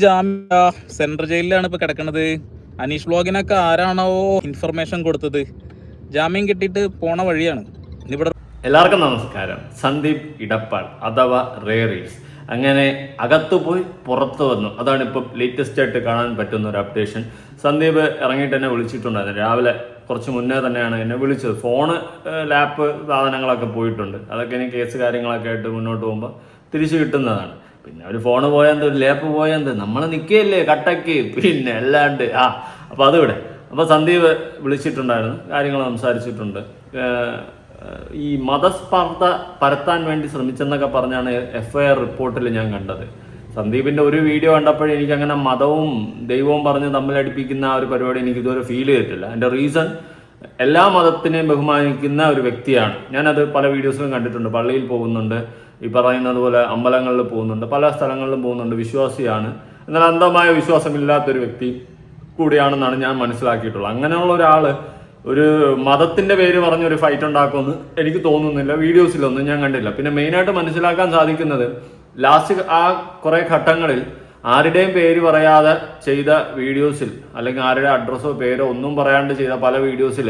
ജാമ്യ സെൻട്രൽ ജയിലിലാണ് ഇപ്പോൾ കിടക്കുന്നത്. അനീഷ് വ്ലോഗിനൊക്കെ ആരാണോ ഇൻഫർമേഷൻ കൊടുത്തത്? ജാമ്യം കിട്ടിയിട്ട് പോണ വഴിയാണ് ഇവിടെ. എല്ലാവർക്കും നമസ്കാരം. സന്ദീപ് ഇടപ്പാൾ അഥവാ റേറീസ് അങ്ങനെ അകത്തു പോയി പുറത്തു വന്നു. അതാണ് ഇപ്പം ലേറ്റസ്റ്റ് ആയിട്ട് കാണാൻ പറ്റുന്ന ഒരു അപ്ഡേഷൻ. സന്ദീപ് ഇറങ്ങിയിട്ട് എന്നെ വിളിച്ചിട്ടുണ്ടായിരുന്നു. രാവിലെ കുറച്ച് മുന്നേ തന്നെയാണ് എന്നെ വിളിച്ചത്. ഫോണ്, ലാപ്പ്, സാധനങ്ങളൊക്കെ പോയിട്ടുണ്ട്. അതൊക്കെ ഇനി കേസ് കാര്യങ്ങളൊക്കെ ആയിട്ട് മുന്നോട്ട് പോകുമ്പോൾ തിരിച്ചു കിട്ടുന്നതാണ്. പിന്നെ ഒരു ഫോണ് പോയെന്ത്, ഒരു ലാപ്പ് പോയെന്ത്, നമ്മൾ നിൽക്കുകയല്ലേ കട്ടയ്ക്ക്, പിന്നെ അല്ലാണ്ട് അപ്പോൾ അതുവിടെ. അപ്പോൾ സന്ദീപ് വിളിച്ചിട്ടുണ്ടായിരുന്നു, കാര്യങ്ങൾ സംസാരിച്ചിട്ടുണ്ട്. ഈ മതസ്പർദ്ധ പരത്താൻ വേണ്ടി ശ്രമിച്ചെന്നൊക്കെ പറഞ്ഞാണ് FIR റിപ്പോർട്ടിൽ ഞാൻ കണ്ടത്. സന്ദീപിൻ്റെ ഒരു വീഡിയോ കണ്ടപ്പോഴേ എനിക്കങ്ങനെ മതവും ദൈവവും പറഞ്ഞ് തമ്മിലടിപ്പിക്കുന്ന ആ ഒരു പരിപാടി എനിക്ക് ഇതുവരെ ഫീൽ ചെയ്തിട്ടില്ല. എൻ്റെ റീസൺ, എല്ലാ മതത്തിനെയും ബഹുമാനിക്കുന്ന ഒരു വ്യക്തിയാണ്. ഞാനത് പല വീഡിയോസിലും കണ്ടിട്ടുണ്ട്. പള്ളിയിൽ പോകുന്നുണ്ട്, ഈ പറയുന്നത് പോലെ അമ്പലങ്ങളിൽ പോകുന്നുണ്ട്, പല സ്ഥലങ്ങളിലും പോകുന്നുണ്ട്, വിശ്വാസിയാണ്. എന്നാൽ അന്ധമായ വിശ്വാസമില്ലാത്തൊരു വ്യക്തി കൂടിയാണെന്നാണ് ഞാൻ മനസ്സിലാക്കിയിട്ടുള്ളത്. അങ്ങനെയുള്ള ഒരാൾ ഒരു മതത്തിന്റെ പേര് പറഞ്ഞൊരു ഫൈറ്റ് ഉണ്ടാക്കുമെന്ന് എനിക്ക് തോന്നുന്നില്ല. വീഡിയോസിലൊന്നും ഞാൻ കണ്ടില്ല. പിന്നെ മെയിനായിട്ട് മനസ്സിലാക്കാൻ സാധിക്കുന്നത്, ലാസ്റ്റ് ആ കുറെ ഘട്ടങ്ങളിൽ ആരുടെയും പേര് പറയാതെ ചെയ്ത വീഡിയോസിൽ, അല്ലെങ്കിൽ ആരുടെ അഡ്രസ്സോ പേരോ ഒന്നും പറയാണ്ട് ചെയ്ത പല വീഡിയോസിൽ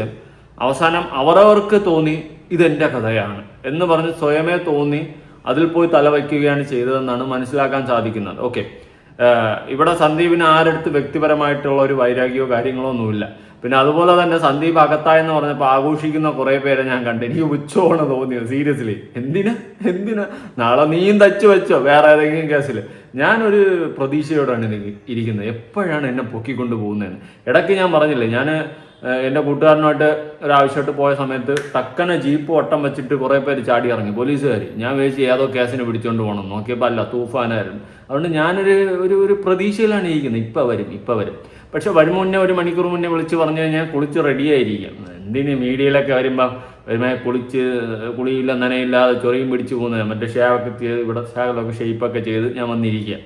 അവസാനം അവരവർക്ക് തോന്നി ഇതെന്റെ കഥയാണ് എന്ന് പറഞ്ഞ് സ്വയമേ തോന്നി അതിൽ പോയി തലവയ്ക്കുകയാണ് ചെയ്തതെന്നാണ് മനസ്സിലാക്കാൻ സാധിക്കുന്നത്. ഓക്കെ, ഇവിടെ സന്ദീപിന് ആരടുത്ത് വ്യക്തിപരമായിട്ടുള്ള ഒരു വൈരാഗ്യമോ കാര്യങ്ങളോ ഒന്നുമില്ല. പിന്നെ അതുപോലെ തന്നെ സന്ദീപ് അകത്തായെന്ന് പറഞ്ഞപ്പോൾ ആഘോഷിക്കുന്ന കുറേ പേരെ ഞാൻ കണ്ടു. എനിക്ക് ഉച്ചോണ് തോന്നിയത്. സീരിയസ്ലി, എന്തിനാ നാളെ നീയും തച്ചു വെച്ചോ വേറെ ഏതെങ്കിലും കേസിൽ. ഞാനൊരു പ്രതീക്ഷയോടാണ് ഇരിക്കുന്നത്, എപ്പോഴാണ് എന്നെ പൊക്കിക്കൊണ്ട് പോകുന്നതെന്ന്. ഇടയ്ക്ക് ഞാൻ പറഞ്ഞില്ലേ, ഞാൻ എൻ്റെ കൂട്ടുകാരനുമായിട്ട് ഒരാവശ്യമായിട്ട് പോയ സമയത്ത് ടക്കനെ ജീപ്പ് വട്ടം വെച്ചിട്ട് കുറേ പേര് ചാടി ഇറങ്ങി, പോലീസുകാർ. ഞാൻ വിചാരിച്ച് ഏതോ കേസിന് പിടിച്ചുകൊണ്ട് പോകണം, നോക്കിയപ്പോൾ അല്ല, തൂഫാനായിരുന്നു. അതുകൊണ്ട് ഞാനൊരു ഒരു പ്രതീക്ഷയിലാണ് ഇരിക്കുന്നത്, ഇപ്പം വരും. പക്ഷെ വരും മുന്നേ, ഒരു മണിക്കൂർ മുന്നേ വിളിച്ച് പറഞ്ഞു കഴിഞ്ഞാൽ കുളിച്ച് റെഡിയായിരിക്കും. എന്തിന് മീഡിയയിലൊക്കെ വരുമ്പോൾ കുളിച്ച് കുളിയില്ല നനയില്ലാതെ ചൊറിയും പിടിച്ച് പോകുന്നത്, മറ്റേ ഷേവൊക്കെ ചെയ്ത് ഇവിടെ ഷേവൊക്കെ ഷേപ്പൊക്കെ ചെയ്ത് ഞാൻ വന്നിരിക്കുക.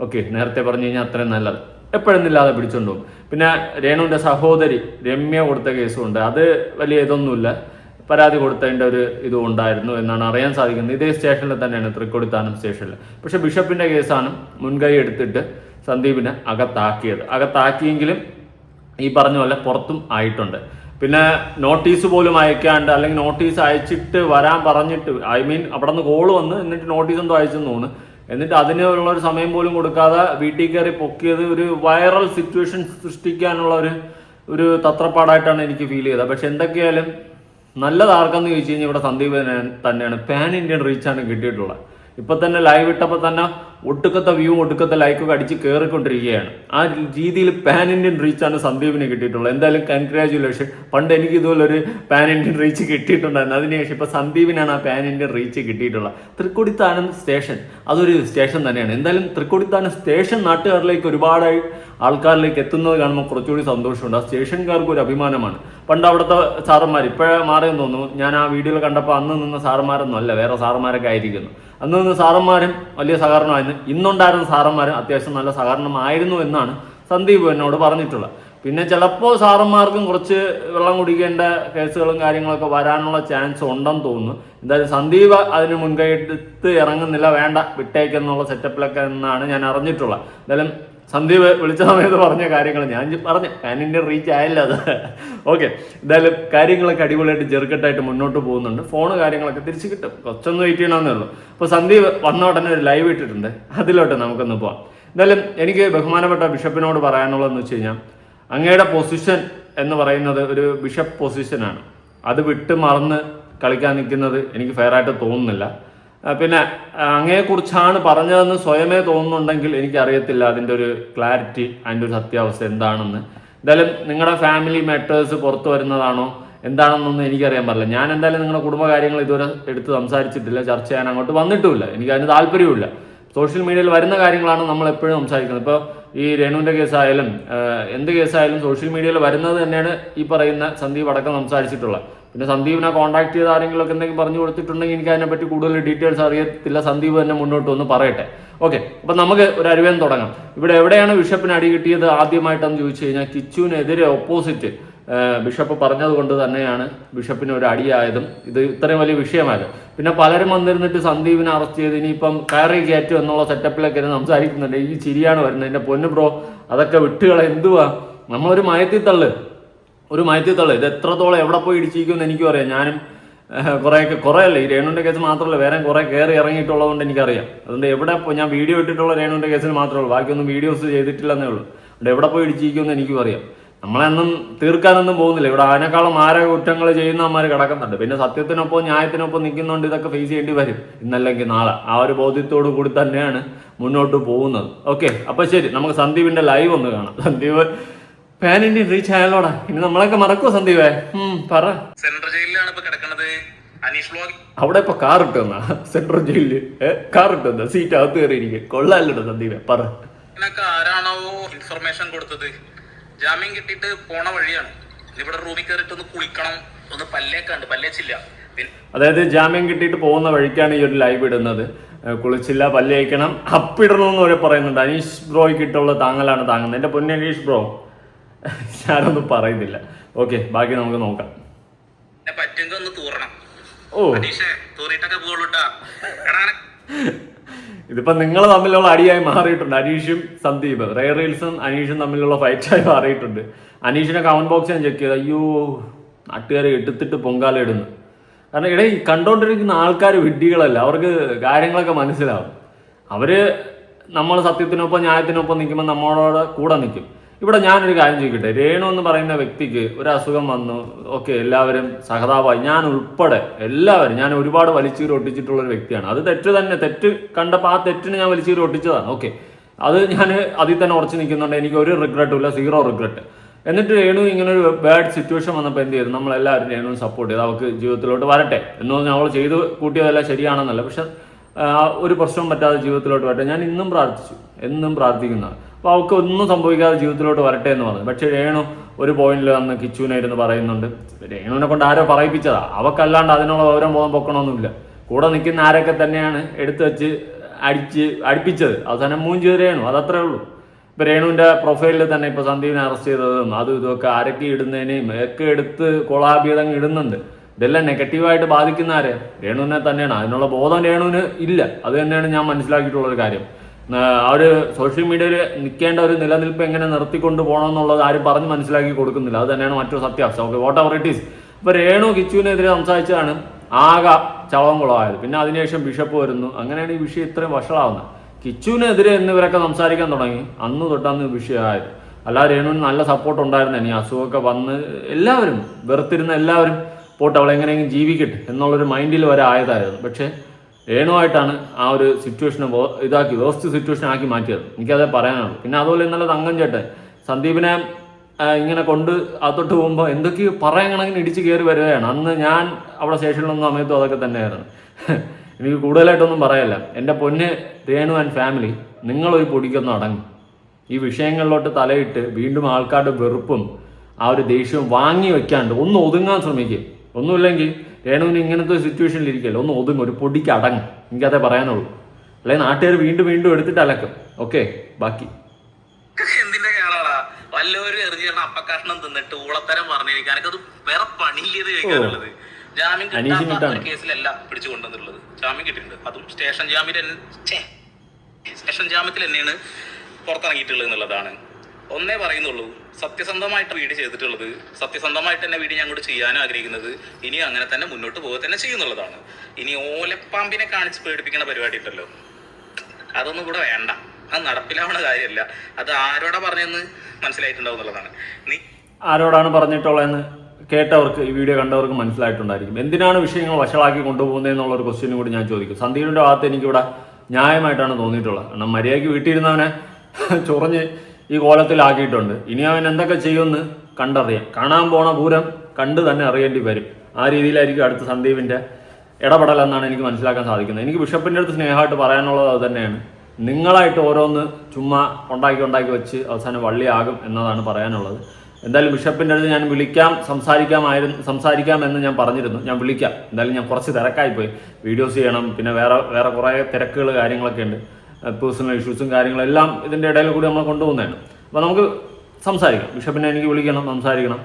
ഓക്കെ, നേരത്തെ പറഞ്ഞു കഴിഞ്ഞാൽ അത്രയും നല്ലത്. എപ്പോഴൊന്നുമില്ലാതെ പിടിച്ചോണ്ട് പോകും. പിന്നെ രേണുവിൻ്റെ സഹോദരി രമ്യ കൊടുത്ത കേസുണ്ട്. അത് വലിയ ഇതൊന്നുമില്ല, പരാതി കൊടുത്തതിൻ്റെ ഒരു ഇതും ഉണ്ടായിരുന്നു എന്നാണ് അറിയാൻ സാധിക്കുന്നത്. ഇതേ സ്റ്റേഷനിൽ തന്നെയാണ്, തൃക്കൊടിത്താനം സ്റ്റേഷനിൽ. പക്ഷെ ബിഷപ്പിൻ്റെ കേസാണ് മുൻകൈ എടുത്തിട്ട് സന്ദീപിനെ അകത്താക്കിയെങ്കിലും ഈ പറഞ്ഞ പോലെ പുറത്തും ആയിട്ടുണ്ട്. പിന്നെ നോട്ടീസ് പോലും അയക്കാണ്ട്, അല്ലെങ്കിൽ നോട്ടീസ് അയച്ചിട്ട് വരാൻ പറഞ്ഞിട്ട്, അവിടെ നിന്ന് കോള് വന്ന് എന്നിട്ട് നോട്ടീസ് എന്തോ അയച്ചെന്ന് തോന്നുന്നു. എന്നിട്ട് അതിനുള്ളൊരു സമയം പോലും കൊടുക്കാതെ വീട്ടിൽ കയറി പൊക്കിയത് ഒരു വൈറൽ സിറ്റുവേഷൻ സൃഷ്ടിക്കാനുള്ള ഒരു തത്രപ്പാടായിട്ടാണ് എനിക്ക് ഫീൽ ചെയ്തത്. പക്ഷെ എന്തൊക്കെയായാലും നല്ലത് ആർക്കെന്ന് ചോദിച്ചു കഴിഞ്ഞാൽ ഇവിടെ സന്ദീപ് തന്നെയാണ്. പാൻ ഇന്ത്യൻ റീച്ചാണ് കിട്ടിയിട്ടുള്ളത്. ഇപ്പൊ തന്നെ ലൈവ് ഇട്ടപ്പോൾ തന്നെ ഒട്ടുക്കത്തെ വ്യൂവും ഒട്ടുക്കത്തെ ലൈക്കൊക്കെ അടിച്ച് കയറിക്കൊണ്ടിരിക്കുകയാണ്. ആ രീതിയിൽ പാൻ ഇന്ത്യൻ റീച്ചാണ് സന്ദീപിന് കിട്ടിയിട്ടുള്ളത്. എന്തായാലും കൺഗ്രാജുലേഷൻ. പണ്ട് എനിക്ക് ഇതുപോലെ ഒരു പാൻ ഇന്ത്യൻ റീച്ച് കിട്ടിയിട്ടുണ്ടായിരുന്നു. അതിനുശേഷം ഇപ്പൊ സന്ദീപിനാണ് ആ പാൻ ഇന്ത്യൻ റീച്ച് കിട്ടിയിട്ടുള്ളത്. തൃക്കൊടിത്താനം സ്റ്റേഷൻ അതൊരു സ്റ്റേഷൻ തന്നെയാണ്. എന്തായാലും തൃക്കൊടിത്താനം സ്റ്റേഷൻ നാട്ടുകാരിലേക്ക് ഒരുപാട് ആൾക്കാരിലേക്ക് എത്തുന്നത് കാണുമ്പോൾ കുറച്ചുകൂടി സന്തോഷമുണ്ട്. ആ സ്റ്റേഷൻകാർക്ക് ഒരു അഭിമാനമാണ്. പണ്ട് അവിടുത്തെ സാറന്മാർ ഇപ്പോഴേ മാറിയെന്ന് തോന്നുന്നു. ഞാൻ ആ വീഡിയോയിൽ കണ്ടപ്പോൾ അന്ന് നിന്ന സാറന്മാരൊന്നും അല്ല, വേറെ സാറന്മാരൊക്കെ ആയിരിക്കുന്നു. അന്ന് നിന്ന് സാറന്മാരും വലിയ സഹകരണമായിരുന്നു. ഇന്നുണ്ടായിരുന്ന സാറന്മാരും അത്യാവശ്യം നല്ല സഹകരണമായിരുന്നു എന്നാണ് സന്ദീപ് എന്നോട് പറഞ്ഞിട്ടുള്ളത്. പിന്നെ ചിലപ്പോൾ സാറന്മാർക്കും കുറച്ച് വെള്ളം കുടിക്കേണ്ട കേസുകളും കാര്യങ്ങളൊക്കെ വരാനുള്ള ചാൻസ് ഉണ്ടെന്ന് തോന്നുന്നു. എന്തായാലും സന്ദീപ് അതിന് മുൻകൈ എടുത്ത് ഇറങ്ങുന്നില്ല, വേണ്ട വിട്ടേക്കെന്നുള്ള സെറ്റപ്പിലൊക്കെ എന്നാണ് ഞാൻ അറിഞ്ഞിട്ടുള്ളത്. എന്തായാലും സന്ദീപ് വിളിച്ച സമയത്ത് പറഞ്ഞ കാര്യങ്ങൾ ഞാൻ പറഞ്ഞു, പാൻ ഇന്ത്യൻ റീച്ച് ആയില്ല അത്. ഓക്കെ, എന്തായാലും കാര്യങ്ങളൊക്കെ അടിപൊളിയായിട്ട് ചെറുക്കെട്ടായിട്ട് മുന്നോട്ട് പോകുന്നുണ്ട്. ഫോണ് കാര്യങ്ങളൊക്കെ തിരിച്ച് കിട്ടും, കുറച്ചൊന്നും വെയിറ്റ് ചെയ്യണമെന്നേ ഉള്ളൂ. അപ്പോൾ സന്ദീപ് വന്ന ഉടനെ ഒരു ലൈവ് ഇട്ടിട്ടുണ്ട്, അതിലോട്ട് നമുക്കൊന്ന് പോവാം. എന്തായാലും എനിക്ക് ബഹുമാനപ്പെട്ട ബിഷപ്പിനോട് പറയാനുള്ളതെന്ന് വെച്ച് കഴിഞ്ഞാൽ, അങ്ങയുടെ പൊസിഷൻ എന്ന് പറയുന്നത് ഒരു ബിഷപ്പ് പൊസിഷനാണ്. അത് വിട്ട് മറന്ന് കളിക്കാൻ നിൽക്കുന്നത് എനിക്ക് ഫെയറായിട്ട് തോന്നുന്നില്ല. പിന്നെ അങ്ങയെക്കുറിച്ചാണ് പറഞ്ഞതെന്ന് സ്വയമേ തോന്നുന്നുണ്ടെങ്കിൽ എനിക്കറിയത്തില്ല അതിൻ്റെ ഒരു ക്ലാരിറ്റി, അതിൻ്റെ ഒരു സത്യാവസ്ഥ എന്താണെന്ന്. എന്തായാലും നിങ്ങളുടെ ഫാമിലി മാറ്റേഴ്സ് പുറത്തു വരുന്നതാണോ എന്താണെന്നൊന്നും എനിക്കറിയാൻ പാടില്ല. ഞാൻ എന്തായാലും നിങ്ങളുടെ കുടുംബകാര്യങ്ങൾ ഇതുവരെ എടുത്ത് സംസാരിച്ചിട്ടില്ല, ചർച്ച ചെയ്യാൻ അങ്ങോട്ട് വന്നിട്ടുമില്ല, എനിക്കതിന് താല്പര്യവുമില്ല. സോഷ്യൽ മീഡിയയിൽ വരുന്ന കാര്യങ്ങളാണ് നമ്മൾ എപ്പോഴും സംസാരിക്കുന്നത്. ഇപ്പോൾ ഈ രേണുവിൻ്റെ കേസായാലും എന്ത് കേസായാലും സോഷ്യൽ മീഡിയയിൽ വരുന്നത് തന്നെയാണ് ഈ പറയുന്ന സന്ദീപ് അടക്കം സംസാരിച്ചിട്ടുള്ളത്. പിന്നെ സന്ദീപിനെ കോൺടാക്ട് ചെയ്ത് ആരെങ്കിലുമൊക്കെ എന്തെങ്കിലും പറഞ്ഞു കൊടുത്തിട്ടുണ്ടെങ്കിൽ എനിക്ക് അതിനെപ്പറ്റി കൂടുതൽ ഡീറ്റെയിൽസ് അറിയത്തില്ല. സന്ദീപ് തന്നെ മുന്നോട്ട് വന്ന് പറയട്ടെ. ഓക്കെ, അപ്പം നമുക്ക് ഒരു അരുവേന്ന് തുടങ്ങാം. ഇവിടെ എവിടെയാണ് ബിഷപ്പിന് അടി കിട്ടിയത് ആദ്യമായിട്ടെന്ന് ചോദിച്ചു കഴിഞ്ഞാൽ, കിച്ചുവിനെതിരെ ഓപ്പോസിറ്റ് ബിഷപ്പ് പറഞ്ഞതുകൊണ്ട് തന്നെയാണ് ബിഷപ്പിന് ഒരു അടിയായതും ഇത് ഇത്രയും വലിയ വിഷയമായത്. പിന്നെ പലരും വന്നിരുന്നിട്ട് സന്ദീപിനെ അറസ്റ്റ് ചെയ്ത് ഇനിയിപ്പം കയറി കയറ്റും എന്നുള്ള സെറ്റപ്പിലൊക്കെ സംസാരിക്കുന്നുണ്ട്. ഈ ചിരിയാണ് വരുന്നത്. എൻ്റെ പൊന്നു ബ്രോ, അതൊക്കെ വിട്ടുകളെ. എന്തുവാ നമ്മളൊരു മയത്തിൽ തള്ളു ഇത് എത്രത്തോളം എവിടെ പോയി ഇടിച്ചിരിക്കുമെന്ന് എനിക്കും അറിയാം. ഞാനും കുറേ അല്ല, ഈ രേണുവിൻ്റെ കേസ് മാത്രമല്ല, വേറെ കുറേ കയറി ഇറങ്ങിയിട്ടുള്ളതുകൊണ്ട് എനിക്കറിയാം. അതുകൊണ്ട് എവിടെ ഞാൻ വീഡിയോ ഇട്ടിട്ടുള്ള രേണുവിൻ്റെ കേസിൽ മാത്രമേ ഉള്ളൂ, ബാക്കിയൊന്നും വീഡിയോസ് ചെയ്തിട്ടില്ലെന്നേ ഉള്ളൂ. അതുകൊണ്ട് എവിടെ പോയി ഇടിച്ചിരിക്കുമെന്ന് എനിക്കും അറിയാം. നമ്മളെന്നും തീർക്കാനൊന്നും പോകുന്നില്ല. ഇവിടെ അതിനേക്കാളും മാരക കുറ്റങ്ങൾ ചെയ്യുന്നവന്മാർ കിടക്കുന്നുണ്ട്. പിന്നെ സത്യത്തിനൊപ്പം ന്യായത്തിനൊപ്പം നിൽക്കുന്നതുകൊണ്ട് ഇതൊക്കെ ഫേസ് ചെയ്യേണ്ടി വരും, ഇന്നല്ലെങ്കിൽ നാളെ. ആ ഒരു ബോധ്യത്തോടു കൂടി തന്നെയാണ് മുന്നോട്ട് പോകുന്നത്. ഓക്കെ, അപ്പോൾ ശരി, നമുക്ക് സന്ദീപിൻ്റെ ലൈവ് ഒന്ന് കാണാം. സന്ദീപ് പാൻ ഇന്ത്യൻ റീച്ച് ആയാലോടാ. ഇനി നമ്മളൊക്കെ മറക്കുമോ സന്ദീപേ? പറ. സെൻട്രൽ ജയിലിലാണ് ഇപ്പൊ കിടക്കുന്നത് അനീഷ് വ്ലോഗ്. അവിടെ ഇപ്പൊ കാർ ഇട്ടുവന്ന സെൻട്രൽ ജയിലില് കാർ ഇട്ടുവന്ന സീറ്റ് അകത്ത് കയറിയിരിക്കും. കൊള്ളാലോ സന്ദീപേ, പറ. ആരാണോ ഇൻഫർമേഷൻ കൊടുത്തത്? ജാമ്യം കിട്ടിയിട്ട് പോണ വഴിയാണ്. ഇവിടെ റൂമിൽ കയറിയിട്ട് ഒന്ന് കുളിക്കണം, ഒന്ന് പല്ലേക്കാണ്ട്, പല്ലേച്ചില്ല. അതായത് ജാമ്യം കിട്ടിയിട്ട് പോകുന്ന വഴിക്കാണ് ഈ ഒരു ലൈവ് ഇടുന്നത്. കുളിച്ചില്ല, പല്ലേക്കണം, അപ്പിടണമെന്ന് വരെ പറയുന്നുണ്ട്. അനീഷ് ബ്രോയ്ക്ക് ഇട്ടുള്ള താങ്ങലാണ് താങ്ങുന്നത്. എൻ്റെ പൊന്നെ അനീഷ് ബ്രോ, ഞാനൊന്നും പറയുന്നില്ല. ഓക്കെ, ബാക്കി നമുക്ക് നോക്കാം. പറ്റുമെങ്കിൽ ഒന്ന് തൂറണം. ഓ, ഇതിപ്പോ നിങ്ങൾ തമ്മിലുള്ള അടിയായി മാറിയിട്ടുണ്ട്. അനീഷും സന്ദീപ്, റീൽസും അനീഷും തമ്മിലുള്ള ഫൈറ്റായി മാറിയിട്ടുണ്ട്. അനീഷിനെ കമന്റ് ബോക്സ് ഞാൻ ചെക്ക് ചെയ്ത്, അയ്യോ നാട്ടുകാരെ എടുത്തിട്ട് പൊങ്കാല ഇടുന്നു. കാരണം ഈ കണ്ടോണ്ടിരിക്കുന്ന ആൾക്കാർ വിഡ്ഢികളല്ല, അവർക്ക് കാര്യങ്ങളൊക്കെ മനസ്സിലാവും. അവര് നമ്മൾ സത്യത്തിനൊപ്പം ന്യായത്തിനൊപ്പം നിൽക്കുമ്പോൾ നമ്മളോട് കൂടെ നിൽക്കും. ഇവിടെ ഞാനൊരു കാര്യം ചോദിക്കട്ടെ, രേണു എന്ന് പറയുന്ന വ്യക്തിക്ക് ഒരു അസുഖം വന്നു, ഓക്കെ, എല്ലാവരും സഹതാപായി, ഞാൻ ഉൾപ്പെടെ എല്ലാവരും, ഞാൻ ഒരുപാട് വലിച്ചീറി ഒട്ടിച്ചിട്ടുള്ള ഒരു വ്യക്തിയാണ്. അത് തെറ്റ് തന്നെ, തെറ്റ് കണ്ടപ്പോൾ ആ തെറ്റിന് ഞാൻ വലിച്ചീറി ഒട്ടിച്ചതാണ്. ഓക്കെ, അത് ഞാൻ അതിൽ തന്നെ ഉറച്ചു നിൽക്കുന്നുണ്ട്. എനിക്ക് ഒരു റിഗ്രറ്റും ഇല്ല, 0 റിഗ്രറ്റ്. എന്നിട്ട് രേണു ഇങ്ങനെ ഒരു ബാഡ് സിറ്റുവേഷൻ വന്നപ്പോൾ എന്ത് ചെയ്തു? നമ്മളെല്ലാവരും രേണുവിന് സപ്പോർട്ട് ചെയ്ത് അവൾക്ക് ജീവിതത്തിലോട്ട് വരട്ടെ എന്ന് പറഞ്ഞാൽ അവൾ ചെയ്ത് കൂട്ടിയതെല്ലാം ശരിയാണെന്നല്ല, പക്ഷെ ഒരു പ്രശ്നവും പറ്റാതെ ജീവിതത്തിലോട്ട് വരട്ടെ. ഞാൻ ഇന്നും പ്രാർത്ഥിച്ചു, എന്നും പ്രാർത്ഥിക്കുന്നതാണ്. അപ്പോൾ അവൾക്ക് ഒന്നും സംഭവിക്കാതെ ജീവിതത്തിലോട്ട് വരട്ടെ എന്ന് പറഞ്ഞു. പക്ഷേ രേണു ഒരു പോയിന്റിൽ വന്ന് കിച്ചുവിനെ ഇരുന്ന് പറയുന്നുണ്ട്. രേണുവിനെ കൊണ്ട് ആരോ പറയിപ്പിച്ചതാ, അവക്കല്ലാണ്ട് അതിനുള്ള വിവരം ബോധം പൊക്കണമൊന്നുമില്ല. കൂടെ നിൽക്കുന്ന ആരൊക്കെ തന്നെയാണ് എടുത്തു വെച്ച് അടുപ്പിച്ചത്. അവസാനം മൂഞ്ച് രേണു, അതത്രേ ഉള്ളൂ. ഇപ്പൊ രേണുവിന്റെ പ്രൊഫൈലിൽ തന്നെ ഇപ്പൊ സന്ദീപിനെ അറസ്റ്റ് ചെയ്തതും അതും ഇതൊക്കെ ആരൊക്കെ ഇടുന്നതിനെയും ഒക്കെ എടുത്ത് കൊളാബിയതങ്ങ് ഇടുന്നുണ്ട്. ഇതെല്ലാം നെഗറ്റീവായിട്ട് ബാധിക്കുന്ന ആരെ? രേണുവിനെ തന്നെയാണ്. അതിനുള്ള ബോധം രേണുവിന് ഇല്ല. അത് തന്നെയാണ് ഞാൻ മനസ്സിലാക്കിയിട്ടുള്ളൊരു കാര്യം. ആ ഒരു സോഷ്യൽ മീഡിയയിൽ നിൽക്കേണ്ട ഒരു നിലനിൽപ്പ് എങ്ങനെ നിർത്തിക്കൊണ്ട് പോകണം എന്നുള്ളത് ആരും പറഞ്ഞ് മനസ്സിലാക്കി കൊടുക്കുന്നില്ല. അത് തന്നെയാണ് മറ്റൊരു സത്യാവസ്ഥ. Okay, what ever it is. ഇപ്പൊ രേണു കിച്ചുവിനെതിരെ സംസാരിച്ചതാണ് ആകെ ചവം കുളമായത്. പിന്നെ അതിനുശേഷം ബിഷപ്പ് വരുന്നു. അങ്ങനെയാണ് ഈ വിഷയം ഇത്രയും വഷളാവുന്നത്. കിച്ചുവിനെതിരെ എന്നിവരൊക്കെ സംസാരിക്കാൻ തുടങ്ങി, അന്ന് തൊട്ടാണ് വിഷയമായത്. അല്ലാതെ രേണുവിന് നല്ല സപ്പോർട്ട് ഉണ്ടായിരുന്നു. ഇനി അസുഖമൊക്കെ വന്ന് എല്ലാവരും വെറുത്തിരുന്ന എല്ലാവരും പോട്ട് അവളെ എങ്ങനെയെങ്കിലും ജീവിക്കട്ടെ എന്നുള്ളൊരു മൈൻഡിൽ വരെ ആയതായിരുന്നു. പക്ഷേ രേണുവായിട്ടാണ് ആ ഒരു സിറ്റുവേഷനെ ഇതാക്കി വേസ്റ്റ് സിറ്റുവേഷൻ ആക്കി മാറ്റിയത്. എനിക്കതേ പറയാനുള്ളൂ. പിന്നെ അതുപോലെ ഇന്നലെ തങ്കം ചേട്ടൻ സന്ദീപിനെ ഇങ്ങനെ കൊണ്ട് അതൊട്ട് പോകുമ്പോൾ എന്തൊക്കെയോ പറയാൻ കണക്കിന് ഇടിച്ച് കയറി വരികയാണ്. അന്ന് ഞാൻ അവിടെ സ്റ്റേഷനിലൊന്നും സമയത്തും അതൊക്കെ തന്നെയായിരുന്നു. എനിക്ക് കൂടുതലായിട്ടൊന്നും പറയല്ല. എൻ്റെ പൊന്ന് രേണു ആൻഡ് ഫാമിലി, നിങ്ങളൊരു പൊടിക്കൊന്നും അടങ്ങും. ഈ വിഷയങ്ങളിലോട്ട് തലയിട്ട് വീണ്ടും ആൾക്കാരുടെ വെറുപ്പും ആ ഒരു ദേഷ്യവും വാങ്ങി വെക്കാണ്ട് ഒന്ന് ഒതുങ്ങാൻ ശ്രമിക്കുക. ഒന്നുമില്ലെങ്കിൽ രേണുവിന് ഇങ്ങനത്തെ സിറ്റുവേഷനിൽ ഇരിക്കല്ലോ, ഒന്ന് ഒതുങ്ങും, ഒരു പൊടിക്ക് അടങ്ങും. എനിക്കതേ പറയാനുള്ളൂ. അല്ലെങ്കിൽ നാട്ടുകാർ വീണ്ടും വീണ്ടും എടുത്തിട്ട് അലക്കും. ഓക്കെ, ബാക്കി എന്തിന്റെ കേരളാ വല്ലവരും എറിഞ്ഞ അപ്പക്കാഷണം തിന്നിട്ട് ഊളത്തരം പറഞ്ഞിരിക്കാൻ എനിക്കത് വേറെ പണിയില്ലേത് കേൾക്കാനുള്ളത്. ജാമ്യം കിട്ടാത്ത കേസിലല്ല പിടിച്ചു കൊണ്ടുവന്നുള്ളത്. ജാമ്യം കിട്ടിയിട്ടുണ്ട്, അതും സ്റ്റേഷൻ ജാമ്യത്തിൽ തന്നെയാണ് പുറത്തിറങ്ങിയിട്ടുള്ളത് എന്നുള്ളതാണ്. ഒന്നേ പറയുന്നുള്ളൂ, സത്യസന്ധമായിട്ട് വീഡിയോ ചെയ്തിട്ടുള്ളത്, സത്യസന്ധമായിട്ട് തന്നെ വീഡിയോ ഞങ്ങളോട് ചെയ്യാനും ആഗ്രഹിക്കുന്നത്. ഇനിയും അങ്ങനെ തന്നെ മുന്നോട്ട് പോകുക തന്നെ ചെയ്യുന്നുള്ളതാണ്. ഇനി ഓലപ്പാമ്പിനെ കാണിച്ച് പേടിപ്പിക്കുന്ന പരിപാടി ഉണ്ടല്ലോ, അതൊന്നും കൂടെ വേണ്ട. അത് നടപ്പിലാവുന്ന കാര്യമല്ല. അത് ആരോടാ പറഞ്ഞെന്ന് മനസ്സിലായിട്ടുണ്ടാവും എന്നുള്ളതാണ്. ആരോടാണ് പറഞ്ഞിട്ടുള്ളതെന്ന് കേട്ടവർക്ക്, ഈ വീഡിയോ കണ്ടവർക്ക് മനസ്സിലായിട്ടുണ്ടായിരിക്കും. എന്തിനാണ് വിഷയങ്ങൾ വഷളാക്കി കൊണ്ടുപോകുന്നത് എന്നുള്ളൊരു ക്വസ്റ്റ്യനും കൂടി ഞാൻ ചോദിക്കും. സന്ദീപിന്റെ ഭാഗത്ത് എനിക്കിവിടെ ന്യായമായിട്ടാണ് തോന്നിയിട്ടുള്ളത്. കാരണം മര്യാദയ്ക്ക് വീട്ടിലിരുന്നവനെ ചൊറഞ്ഞ് ഈ കോലത്തിലാക്കിയിട്ടുണ്ട്. ഇനി അവൻ എന്തൊക്കെ ചെയ്യുമെന്ന് കണ്ടറിയാം. കാണാൻ പോണ പൂരം കണ്ട് തന്നെ അറിയേണ്ടി വരും. ആ രീതിയിലായിരിക്കും അടുത്ത സന്ദീപിന്റെ ഇടപെടലെന്നാണ് എനിക്ക് മനസ്സിലാക്കാൻ സാധിക്കുന്നത്. എനിക്ക് ബിഷപ്പിന്റെ അടുത്ത് സ്നേഹമായിട്ട് പറയാനുള്ളത് അത് തന്നെയാണ്. നിങ്ങളായിട്ട് ഓരോന്ന് ചുമ്മാ ഉണ്ടാക്കി വെച്ച് അവസാനം വള്ളിയാകും എന്നതാണ് പറയാനുള്ളത്. എന്തായാലും ബിഷപ്പിൻ്റെ അടുത്ത് ഞാൻ വിളിക്കാം, സംസാരിക്കാമെന്ന് ഞാൻ പറഞ്ഞിരുന്നു. ഞാൻ വിളിക്കാം. എന്തായാലും ഞാൻ കുറച്ച് തിരക്കായിപ്പോയി. വീഡിയോസ് ചെയ്യണം, പിന്നെ വേറെ കുറേ തിരക്കുകൾ കാര്യങ്ങളൊക്കെ ഉണ്ട്. പേഴ്സണൽ ഇഷ്യൂസും കാര്യങ്ങളെല്ലാം ഇതിൻ്റെ ഇടയിൽ കൂടി നമ്മൾ കൊണ്ടുപോകുന്നതാണ്. അപ്പോൾ നമുക്ക് സംസാരിക്കാം. ബിഷപ്പിനെ എനിക്ക് വിളിക്കണം, സംസാരിക്കണം.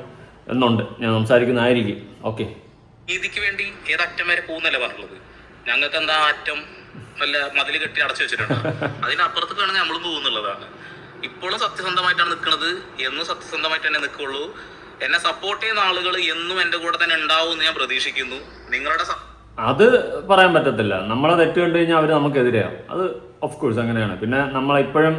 എന്നുണ്ട്, ഞാൻ സംസാരിക്കുന്നതായിരിക്കും. ഓക്കെ, നീതിക്ക് വേണ്ടി ഏതറ്റം വരെ പോകുന്നല്ലേ പറഞ്ഞുള്ളത്. ഞങ്ങൾക്ക് എന്താ അറ്റം വല്ല മതിൽ കെട്ടി അടച്ചു വെച്ചിട്ടുണ്ട്, അതിനപ്പുറത്ത് വേണമെങ്കിൽ നമ്മളും പോകുന്നുള്ളതാണ്. ഇപ്പോഴും സത്യസന്ധമായിട്ടാണ് നിൽക്കുന്നത്, എന്നും സത്യസന്ധമായിട്ട് തന്നെ നിൽക്കുള്ളൂ. എന്നെ സപ്പോർട്ട് ചെയ്യുന്ന ആളുകൾ എന്നും എൻ്റെ കൂടെ തന്നെ ഉണ്ടാവും എന്ന് ഞാൻ പ്രതീക്ഷിക്കുന്നു. നിങ്ങളുടെ അത് പറയാൻ പറ്റത്തില്ല. നമ്മളെ തെറ്റ് കണ്ടു കഴിഞ്ഞാൽ അവർ നമുക്കെതിരെയാവും, അത് ഓഫ് കോഴ്സ് അങ്ങനെയാണ്. പിന്നെ നമ്മളിപ്പോഴും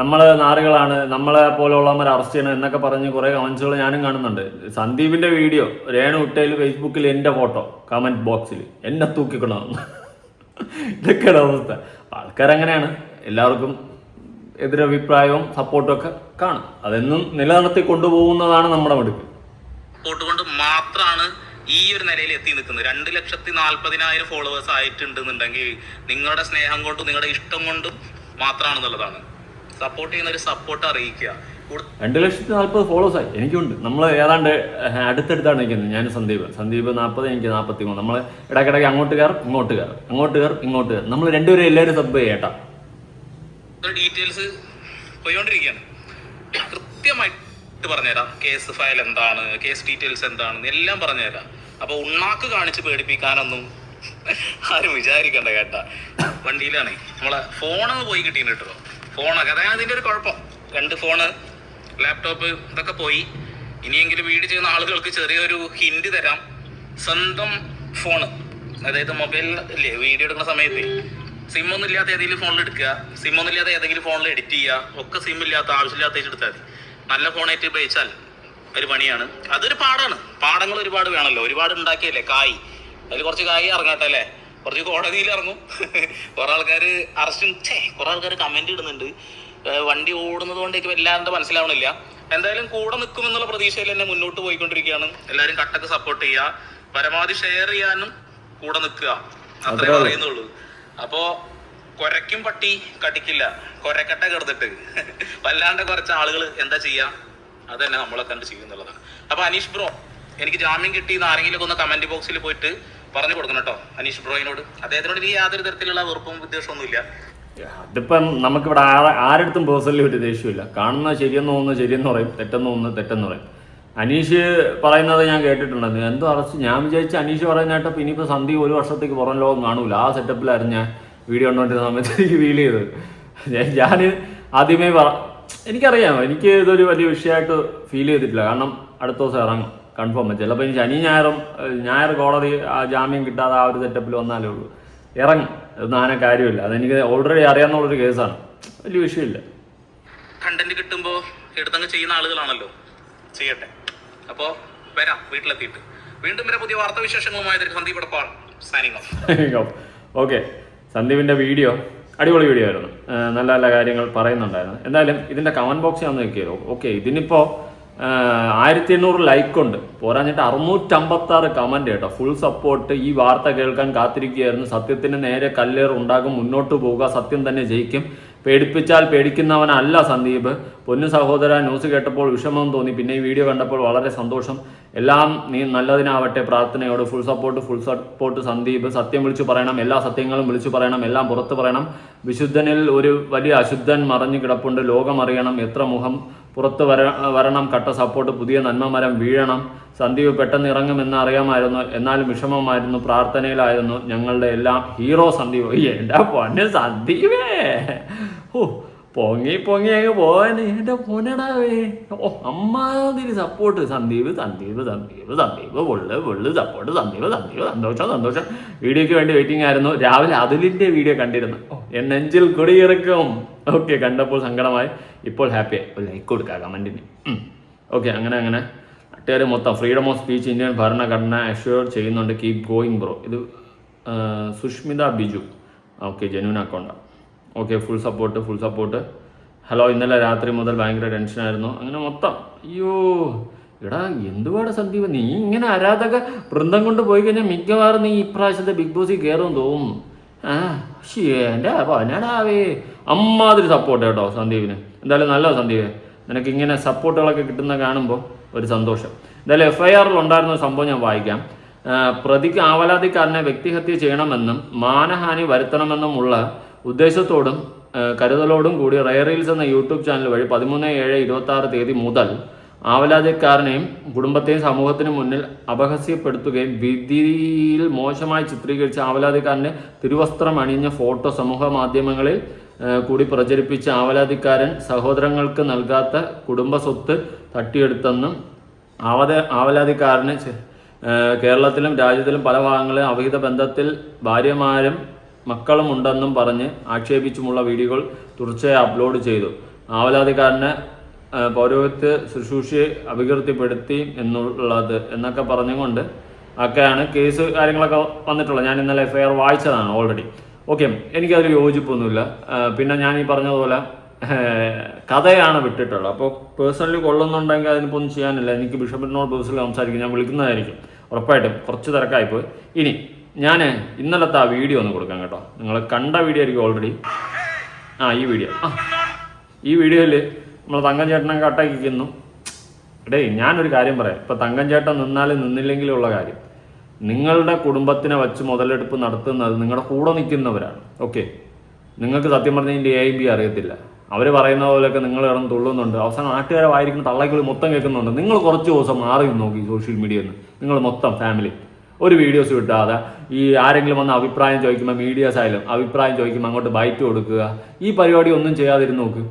നമ്മൾ നാറുകളാണ്, നമ്മളെ പോലെയുള്ളവന്മാർ അറസ്റ്റ് ചെയ്യണം എന്നൊക്കെ പറഞ്ഞ് കുറേ കമൻസുകൾ ഞാനും കാണുന്നുണ്ട്. സന്ദീപിന്റെ വീഡിയോ രേണു ഇട്ടയിൽ ഫേസ്ബുക്കിൽ എൻ്റെ ഫോട്ടോ കമന്റ് ബോക്സിൽ എന്നെ തൂക്കിക്കൊള്ളണം. ഇതൊക്കെയാണ് അവസ്ഥ. ആൾക്കാരങ്ങനെയാണ്, എല്ലാവർക്കും എതിരഭിപ്രായവും സപ്പോർട്ടും ഒക്കെ കാണും. അതെന്നും നിലനിർത്തി കൊണ്ടുപോകുന്നതാണ് നമ്മുടെ മിടുക്ക്. സപ്പോർട്ട് കൊണ്ട് മാത്രമാണ് ഈ ഒരു നിലയിൽ എത്തി നിൽക്കുന്നത്. 2,40,000 ഫോളോവേഴ്സ് ആയിട്ടുണ്ടെന്നുണ്ടെങ്കിൽ നിങ്ങളുടെ സ്നേഹം കൊണ്ടും നിങ്ങളുടെ ഇഷ്ടം കൊണ്ടും മാത്രമാണെന്നുള്ളതാണ്. സപ്പോർട്ട് ചെയ്യുന്ന ഒരു സപ്പോർട്ട് അറിയിക്കുക. 2,40,000 ഫോളോവേഴ്സ് ആയി എനിക്കുണ്ട്. നമ്മൾ ഏതാണ്ട് അടുത്തടുത്താണ് നിൽക്കുന്നത്. ഞാൻ സന്ദീപ് 40, എനിക്ക് 43. നമ്മൾ ഇടയ്ക്കിടയ്ക്ക് അങ്ങോട്ട് കയറും ഇങ്ങോട്ട് കയറും, അങ്ങോട്ട് കയറും ഇങ്ങോട്ട് കയറും. നമ്മൾ രണ്ടുപേരും എല്ലാവരും സബ് ചെയ്യട്ടാ. ഡീറ്റെയിൽസ് പോയിക്കൊണ്ടിരിക്കുകയാണ്. കൃത്യമായിട്ട് പറഞ്ഞുതരാം. കേസ് ഫയൽ എന്താണ്, കേസ് ഡീറ്റെയിൽസ് എന്താണെന്ന് എല്ലാം പറഞ്ഞുതരാം. അപ്പൊ ഉണ്ണാക്ക് കാണിച്ച് പേടിപ്പിക്കാനൊന്നും ആരും വിചാരിക്കണ്ട കേട്ടാ. വണ്ടിയിലാണ് നമ്മളെ ഫോണൊന്ന് പോയി കിട്ടിയിട്ടുണ്ട് കേട്ടോ. ഫോണൊക്കെ അതായത് ഇതിൻ്റെ ഒരു കുഴപ്പം. 2 ഫോണ്, ലാപ്ടോപ്പ് ഇതൊക്കെ പോയി. ഇനിയെങ്കിലും വീഡിയോ ചെയ്യുന്ന ആളുകൾക്ക് ചെറിയൊരു ഹിന്റ് തരാം. സ്വന്തം ഫോണ്, അതായത് മൊബൈൽ ഇല്ലേ വീഡിയോ എടുക്കുന്ന സമയത്ത് സിമ്മൊന്നും ഇല്ലാത്ത ഏതെങ്കിലും ഫോണിൽ എടുക്കുക, സിമ്മൊന്നും ഇല്ലാത്ത ഏതെങ്കിലും ഫോണിൽ എഡിറ്റ് ചെയ്യുക. ഒക്കെ സിമ്മില്ലാത്ത ആവശ്യമില്ലാത്ത എടുത്താൽ മതി. നല്ല ഫോണായിട്ട് ഉപയോഗിച്ചാൽ ഒരു പണിയാണ്. അതൊരു പാടാണ്. പാടങ്ങൾ ഒരുപാട് വേണമല്ലോ. ഒരുപാട് ഉണ്ടാക്കിയല്ലേ കായ്, അതിൽ കുറച്ച് കായ് ഇറങ്ങട്ടെ അല്ലേ, കുറച്ച് കോടതിയിൽ ഇറങ്ങും. കുറെ ആൾക്കാർ അറസ്റ്റും കുറെ ആൾക്കാർ കമന്റ് ഇടുന്നുണ്ട്. വണ്ടി ഓടുന്നത് കൊണ്ട് എനിക്ക് വല്ലാണ്ട് മനസ്സിലാവണില്ല. എന്തായാലും കൂടെ നിൽക്കുമെന്നുള്ള പ്രതീക്ഷയിൽ തന്നെ മുന്നോട്ട് പോയിക്കൊണ്ടിരിക്കുകയാണ്. എല്ലാവരും കട്ടക്ക് സപ്പോർട്ട് ചെയ്യുക, പരമാവധി ഷെയർ ചെയ്യാനും കൂടെ നിൽക്കുക, അത്രേ പറയുന്നുള്ളൂ. അപ്പോ കൊരയ്ക്കും പട്ടി കടിക്കില്ല, കൊരക്കട്ട കിടന്നിട്ട് വല്ലാണ്ട് കുറച്ച് ആളുകൾ എന്താ ചെയ്യാ, അത് തന്നെ നമ്മളെ കണ്ട് ചെയ്യുന്നുള്ളതാണ്. അപ്പൊ അനീഷ് ബ്രോ, എനിക്ക് ജാമ്യം കിട്ടിയെന്ന് ആരെങ്കിലും ഒന്ന് കമന്റ് ബോക്സിൽ പോയിട്ട് പറഞ്ഞു കൊടുക്കണം കേട്ടോ അനീഷ് ബ്രോയിനോട്. അദ്ദേഹത്തിനോട് എനിക്ക് യാതൊരു തരത്തിലുള്ള വെറുപ്പും വിദ്വേഷമൊന്നുമില്ല. അതിപ്പം നമുക്കിവിടെ ആരെടുത്തും പേഴ്സണലി ഒരു ദേഷ്യമില്ല. കാണുന്ന ശരിയെന്ന് തോന്നുന്നു ശരിയെന്ന് പറയും, തെറ്റെന്ന് തോന്നുന്നു തെറ്റെന്ന് പറയും. അനീഷ് പറയുന്നത് ഞാൻ കേട്ടിട്ടുണ്ട്. എന്തോ അറസ്റ്റ് ഞാൻ വിചാരിച്ചു അനീഷ് പറയുന്നതായിട്ട് പിന്നെ ഇനിയിപ്പോൾ സന്ദീപ് 1 വർഷത്തേക്ക് പുറം ലോകം കാണൂല. ആ സെറ്റപ്പിലായിരുന്നു ഞാൻ വീഡിയോ കണ്ടുകൊണ്ടിരുന്ന സമയത്ത് എനിക്ക് ഫീൽ ചെയ്തത്. ഞാൻ ആദ്യമേ എനിക്കറിയാം, എനിക്ക് ഇതൊരു വലിയ വിഷയമായിട്ട് ഫീൽ ചെയ്തിട്ടില്ല. കാരണം അടുത്ത ദിവസം ഇറങ്ങും കൺഫേം. ചിലപ്പോൾ ഇനി ശനി ഞായർ കോടതി ജാമ്യം കിട്ടാതെ ആ ഒരു സെറ്റപ്പിൽ വന്നാലേ ഉള്ളൂ ഇറങ്ങും. ഇതൊന്നും ആന കാര്യമില്ല. അതെനിക്ക് ഓൾറെഡി അറിയാവുന്നുള്ളൊരു കേസാണ്, വലിയ വിഷയമില്ല. കണ്ടന്റ് കിട്ടുമ്പോൾ എടുത്തങ്ങ് ചെയ്യുന്ന ആളുകളാണല്ലോ, ചെയ്യട്ടെ. അപ്പോൾ വരാം വീട്ടിലെത്തിയിട്ട്. വീണ്ടും വരെ പുതിയ വാർത്താവിശേഷങ്ങളുമായി Sandeep Edappal signing off. Okay, സന്ദീപിൻ്റെ വീഡിയോ അടിപൊളി വീഡിയോ ആയിരുന്നു. നല്ല നല്ല കാര്യങ്ങൾ പറയുന്നുണ്ടായിരുന്നു. എന്തായാലും ഇതിൻ്റെ കമൻറ്റ് ബോക്സ് ഞാൻ നോക്കിയല്ലോ. ഓക്കെ, ഇതിനിപ്പോൾ 1800 ലൈക്കുണ്ട്, പോരാഞ്ഞിട്ട് 656 കമന്റ് കേട്ടോ. Full support. ഈ വാർത്ത കേൾക്കാൻ കാത്തിരിക്കുകയായിരുന്നു. സത്യത്തിന് നേരെ കല്ലേർ ഉണ്ടാകും, മുന്നോട്ട് പോവുക, സത്യം തന്നെ ജയിക്കും. പേടിപ്പിച്ചാൽ പേടിക്കുന്നവനല്ല സന്ദീപ്. പൊന്നു സഹോദര, ന്യൂസ് കേട്ടപ്പോൾ വിഷമം തോന്നി, പിന്നെ ഈ വീഡിയോ കണ്ടപ്പോൾ വളരെ സന്തോഷം. എല്ലാം നീ നല്ലതിനാവട്ടെ, പ്രാർത്ഥനയോട്. Full support Sandeep. സത്യം വിളിച്ചു പറയണം, എല്ലാ സത്യങ്ങളും വിളിച്ചു പറയണം, എല്ലാം പുറത്തു പറയണം. വിശുദ്ധനിൽ ഒരു വലിയ അശുദ്ധൻ മറഞ്ഞു കിടപ്പുണ്ട്, ലോകം അറിയണം. എത്ര മുഖം പുറത്ത് വരണം. കട്ട സപ്പോർട്ട്. പുതിയ നന്മ മരം വീഴണം. സന്ദീപ് പെട്ടെന്ന് ഇറങ്ങുമെന്ന് അറിയാമായിരുന്നു, എന്നാലും വിഷമമായിരുന്നു. പ്രാർത്ഥനയിലായിരുന്നു. ഞങ്ങളുടെ എല്ലാം ഹീറോ സന്ദീപ്. എൻ്റെ പൊന്നെ സന്ദീപേ, ഓ പൊങ്ങി അങ്ങ് പോവാന് എൻ്റെ പൊന്നടാവേ. ഓ അമ്മാതിരി സപ്പോർട്ട്. സന്ദീപ് വെള്ള് സപ്പോർട്ട്. സന്ദീപ് സന്തോഷം. വീഡിയോയ്ക്ക് വേണ്ടി വെയിറ്റിംഗ് ആയിരുന്നു. രാവിലെ അതിലിൻ്റെ വീഡിയോ കണ്ടിരുന്നു. ഓ നെഞ്ചിൽ കൊടിയിറക്കും. ഓക്കെ, കണ്ടപ്പോൾ സങ്കടമായി, ഇപ്പോൾ ഹാപ്പിയായി. ഒരു ലൈക്ക് കൊടുക്കുക കമൻറ്റിന്. ഓക്കെ, അങ്ങനെ നാട്ടുകാർ മൊത്തം ഫ്രീഡം ഓഫ് സ്പീച്ച് ഇന്ത്യൻ ഭരണഘടന അഷ്യൂർ ചെയ്യുന്നുണ്ട്. Keep going bro. ഇത് സുഷ്മിത ബിജു. ഓക്കെ, ജെന്യൂൻ അക്കൗണ്ടാണ്. Okay, full support. ഹലോ, ഇന്നലെ രാത്രി മുതൽ ഭയങ്കര ടെൻഷനായിരുന്നു. അങ്ങനെ മൊത്തം അയ്യോ എടാ എന്തുപാട് സന്ദീപ്, നീ ഇങ്ങനെ ആരാധക വൃന്ദം കൊണ്ട് പോയി കഴിഞ്ഞാൽ മിക്കവാറും നീ ഇപ്രാവശ്യത്തെ ബിഗ് ബോസിൽ കയറുമെന്ന് തോന്നുന്നു. എൻ്റെ പൊന്നടാവേ, അമ്മാതിരി സപ്പോർട്ട് കേട്ടോ സന്ദീപിന്. എന്തായാലും നല്ലതാണ് സന്ദീപ്, നിനക്ക് ഇങ്ങനെ സപ്പോർട്ടുകളൊക്കെ കിട്ടുന്ന കാണുമ്പോൾ ഒരു സന്തോഷം. എന്തായാലും FIRൽ ഉണ്ടായിരുന്ന സംഭവം ഞാൻ വായിക്കാം. പ്രതിക്ക് ആവലാതിക്കാരനെ വ്യക്തിഹത്യ ചെയ്യണമെന്നും മാനഹാനി വരുത്തണമെന്നുമുള്ള ഉദ്ദേശത്തോടും കരുതലോടും കൂടി റെയർ റീൽസ് എന്ന യൂട്യൂബ് ചാനൽ വഴി 13/7/26 മുതൽ ആവലാതിക്കാരനെയും കുടുംബത്തെയും സമൂഹത്തിന് മുന്നിൽ അപഹാസ്യപ്പെടുത്തുകയും വിധിയിൽ മോശമായി ചിത്രീകരിച്ച ആവലാതിക്കാരൻ്റെ തിരുവസ്ത്രം അണിഞ്ഞ ഫോട്ടോ സമൂഹ മാധ്യമങ്ങളിൽ കൂടി പ്രചരിപ്പിച്ച ആവലാതിക്കാരൻ സഹോദരങ്ങൾക്ക് നൽകാത്ത കുടുംബ സ്വത്ത് തട്ടിയെടുത്തെന്നും ആവലാതിക്കാരന് കേരളത്തിലും രാജ്യത്തിലും പല ഭാഗങ്ങളിലും അവിഹിത ബന്ധത്തിൽ ഭാര്യമാരും മക്കളും ഉണ്ടെന്നും പറഞ്ഞ് ആക്ഷേപിച്ചുമുള്ള വീഡിയോകൾ തുടർച്ചയായി അപ്ലോഡ് ചെയ്തു. ആവലാതിക്കാരനെ പൗരോഹിത്യ ശുശ്രൂഷയെ അപകീർത്തിപ്പെടുത്തി എന്നൊക്കെ പറഞ്ഞുകൊണ്ട് ഒക്കെയാണ് കേസ് കാര്യങ്ങളൊക്കെ വന്നിട്ടുള്ളത്. ഞാൻ ഇന്നലെ FIR വായിച്ചതാണ് ഓൾറെഡി. ഓക്കെ, എനിക്കതിൽ യോജിപ്പൊന്നുമില്ല. പിന്നെ ഞാൻ ഈ പറഞ്ഞതുപോലെ കഥയാണ് വിട്ടിട്ടുള്ളത്. അപ്പോൾ പേഴ്സണലി കൊള്ളുന്നുണ്ടെങ്കിൽ അതിനിപ്പോൾ ഒന്നും ചെയ്യാനില്ല. എനിക്ക് ബിഷപ്പിനോട് പേഴ്സണലി സംസാരിക്കും, ഞാൻ വിളിക്കുന്നതായിരിക്കും ഉറപ്പായിട്ടും. കുറച്ച് തിരക്കായിപ്പോയി. ഇനി ഞാൻ ഇന്നലത്തെ ആ വീഡിയോ ഒന്ന് കൊടുക്കാം കേട്ടോ. നിങ്ങൾ കണ്ട വീഡിയോ ആയിരിക്കും ഓൾറെഡി. ഈ വീഡിയോയിൽ നമ്മൾ തങ്കം ചേട്ടനെ കട്ടാക്കിക്കുന്നു. ഞാനൊരു കാര്യം പറയാം. ഇപ്പം തങ്കം ചേട്ടൻ നിന്നാലും നിന്നില്ലെങ്കിലും ഉള്ള കാര്യം, നിങ്ങളുടെ കുടുംബത്തിനെ വച്ച് മുതലെടുപ്പ് നടത്തുന്നത് നിങ്ങളുടെ കൂടെ നിൽക്കുന്നവരാണ്. ഓക്കെ, നിങ്ങൾക്ക് സത്യം പറഞ്ഞാൽ ഇതിൻ്റെ A B അറിയത്തില്ല. അവർ പറയുന്ന പോലെയൊക്കെ നിങ്ങൾ കിടന്ന് തുള്ളുന്നുണ്ട്. അവസാനം നാട്ടുകാരെ വായിരിക്കുന്ന തള്ളക്കുള്ളി മൊത്തം കേൾക്കുന്നുണ്ട്. നിങ്ങൾ കുറച്ച് ദിവസം മാറി നോക്കി സോഷ്യൽ മീഡിയയിൽ നിന്ന്. നിങ്ങൾ മൊത്തം ഫാമിലി ഒരു വീഡിയോസ് വിട്ടാതെ ഈ ആരെങ്കിലും വന്ന് അഭിപ്രായം ചോദിക്കുമ്പോൾ മീഡിയാസ് ആയാലും അഭിപ്രായം ചോദിക്കുമ്പോൾ അങ്ങോട്ട് ബൈറ്റ് കൊടുക്കുക, ഈ പരിപാടി ഒന്നും ചെയ്യാതിരുന്ന് നോക്ക്.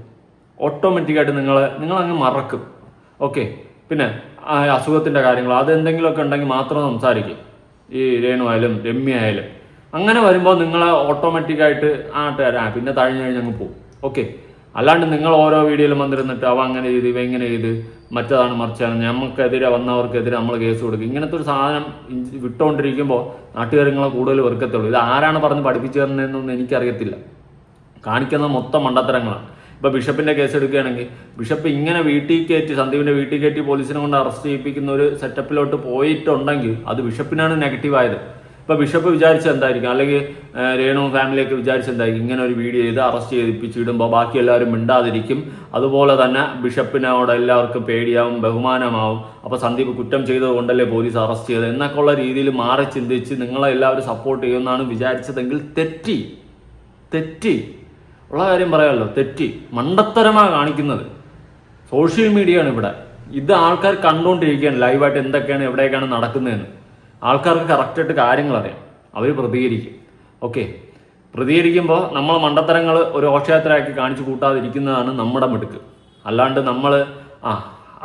ഓട്ടോമാറ്റിക്കായിട്ട് നിങ്ങളങ്ങ് മറക്കും. ഓക്കെ, പിന്നെ അസുഖത്തിൻ്റെ കാര്യങ്ങൾ അതെന്തെങ്കിലുമൊക്കെ ഉണ്ടെങ്കിൽ മാത്രം സംസാരിക്കും. ഈ രേണു ആയാലും രമ്യ ആയാലും അങ്ങനെ വരുമ്പോൾ നിങ്ങൾ ഓട്ടോമാറ്റിക്കായിട്ട് പിന്നെ തഴഞ്ഞു കഴിഞ്ഞങ്ങ് പോകും. ഓക്കെ, അല്ലാണ്ട് നിങ്ങൾ ഓരോ വീഡിയോയിലും വന്നിരുന്നിട്ട് അവ അങ്ങനെ ചെയ്ത് ഇവ ഇങ്ങനെ ചെയ്ത് മറ്റതാണ് മറിച്ചാണ് നമുക്കെതിരെ വന്നവർക്കെതിരെ നമ്മൾ കേസ് കൊടുക്കും. ഇങ്ങനത്തെ ഒരു സാധനം വിട്ടുകൊണ്ടിരിക്കുമ്പോൾ നാട്ടുകാർ നിങ്ങളെ കൂടുതൽ വെറുക്കത്തുള്ളൂ. ഇത് ആരാണ് പറഞ്ഞ് പഠിപ്പിച്ചു തരുന്നതെന്നൊന്നും എനിക്കറിയത്തില്ല. കാണിക്കുന്ന മൊത്തം മണ്ടത്തരങ്ങളാണ്. ഇപ്പോൾ ബിഷപ്പിൻ്റെ കേസ് എടുക്കുകയാണെങ്കിൽ ബിഷപ്പ് ഇങ്ങനെ സന്ദീപിൻ്റെ വീട്ടിൽ കയറ്റി പോലീസിനെ കൊണ്ട് അറസ്റ്റ് ചെയ്യിപ്പിക്കുന്ന ഒരു സെറ്റപ്പിലോട്ട് പോയിട്ടുണ്ടെങ്കിൽ അത് ബിഷപ്പിനാണ് നെഗറ്റീവായത്. ഇപ്പോൾ ബിഷപ്പ് വിചാരിച്ചത് എന്തായിരിക്കും, അല്ലെങ്കിൽ രേണു ഫാമിലിയൊക്കെ വിചാരിച്ചത് എന്തായിരിക്കും, ഇങ്ങനെ ഒരു വീഡിയോ ചെയ്ത് അറസ്റ്റ് ചെയ്യിപ്പിച്ചിടുമ്പോൾ ബാക്കി എല്ലാവരും മിണ്ടാതിരിക്കും. അതുപോലെ തന്നെ ബിഷപ്പിനോട് എല്ലാവർക്കും പേടിയാവും, ബഹുമാനമാവും. അപ്പോൾ സന്ദീപ് കുറ്റം ചെയ്തത് കൊണ്ടല്ലേ പോലീസ് അറസ്റ്റ് ചെയ്തത് എന്നൊക്കെ ഉള്ള രീതിയിൽ മാറി ചിന്തിച്ച് നിങ്ങളെല്ലാവരും സപ്പോർട്ട് ചെയ്യുമെന്നാണ് വിചാരിച്ചതെങ്കിൽ തെറ്റി ഉള്ള കാര്യം പറയാമല്ലോ. തെറ്റി മണ്ടത്തരമാണ് കാണിക്കുന്നത്. സോഷ്യൽ മീഡിയയാണ് ഇവിടെ. ഇത് ആൾക്കാർ കണ്ടുകൊണ്ടിരിക്കുകയാണ് ലൈവായിട്ട് എന്തൊക്കെയാണ് എവിടെയൊക്കെയാണ് നടക്കുന്നതെന്ന്. ആൾക്കാർക്ക് കറക്റ്റായിട്ട് കാര്യങ്ങൾ അറിയാം, അവർ പ്രതികരിക്കും. ഓക്കെ, പ്രതികരിക്കുമ്പോൾ നമ്മൾ മണ്ടത്തരങ്ങൾ ഒരു ഘോഷയാത്രയാക്കി കാണിച്ചു കൂട്ടാതിരിക്കുന്നതാണ് നമ്മുടെ മിടുക്ക്. അല്ലാണ്ട് നമ്മൾ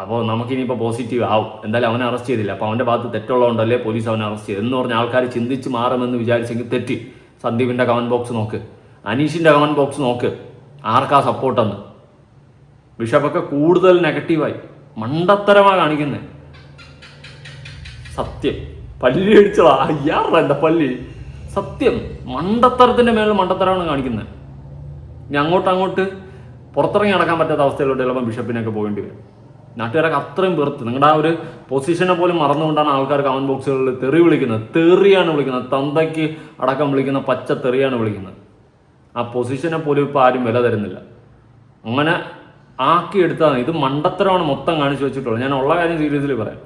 അപ്പോൾ നമുക്കിനിയിപ്പോൾ പോസിറ്റീവ് ആവും, എന്തായാലും അവനെ അറസ്റ്റ് ചെയ്തില്ല, അപ്പോൾ അവൻ്റെ ഭാഗത്ത് തെറ്റുള്ളതുകൊണ്ടല്ലേ പോലീസ് അവനെ അറസ്റ്റ് ചെയ്തു എന്ന് പറഞ്ഞ് ആൾക്കാർ ചിന്തിച്ച് മാറുമെന്ന് വിചാരിച്ചെങ്കിൽ തെറ്റി. സന്ദീപിൻ്റെ കമൻറ്റ് ബോക്സ് നോക്ക്, അനീഷിൻ്റെ കമൻറ്റ് ബോക്സ് നോക്ക്, ആർക്കാ സപ്പോർട്ടെന്ന്. ബിഷപ്പൊക്കെ കൂടുതൽ നെഗറ്റീവായി മണ്ടത്തരമാണ് കാണിക്കുന്നത്. സത്യം പല്ലി അടിച്ചതാ അയ്യാറാ എൻ്റെ പല്ലി. സത്യം മണ്ടത്തരത്തിൻ്റെ മേളിൽ മണ്ടത്തരമാണ് കാണിക്കുന്നത്. ഇനി അങ്ങോട്ട് പുറത്തിറങ്ങി നടക്കാൻ പറ്റാത്ത അവസ്ഥയിലോട്ട് ചിലപ്പോൾ ബിഷപ്പിനൊക്കെ പോകേണ്ടി വരും. നാട്ടുകാരൊക്കെ അത്രയും വെറുത്ത് നിങ്ങളുടെ ആ ഒരു പൊസിഷനെ പോലും മറന്നുകൊണ്ടാണ് ആൾക്കാർ കമൻറ്റ് ബോക്സുകളിൽ തെറി വിളിക്കുന്നത്. തെറിയാണ് വിളിക്കുന്നത്, തന്തയ്ക്ക് അടക്കം വിളിക്കുന്ന പച്ച തെറിയാണ് വിളിക്കുന്നത്. ആ പൊസിഷനെ പോലും ഇപ്പോൾ ആരും വില തരുന്നില്ല. അങ്ങനെ ആക്കിയെടുത്താണ്. ഇത് മണ്ടത്തരമാണ് മൊത്തം കാണിച്ചു വെച്ചിട്ടുള്ളത്. ഞാൻ ഉള്ള കാര്യം സീരിയസ്ലി പറയാം.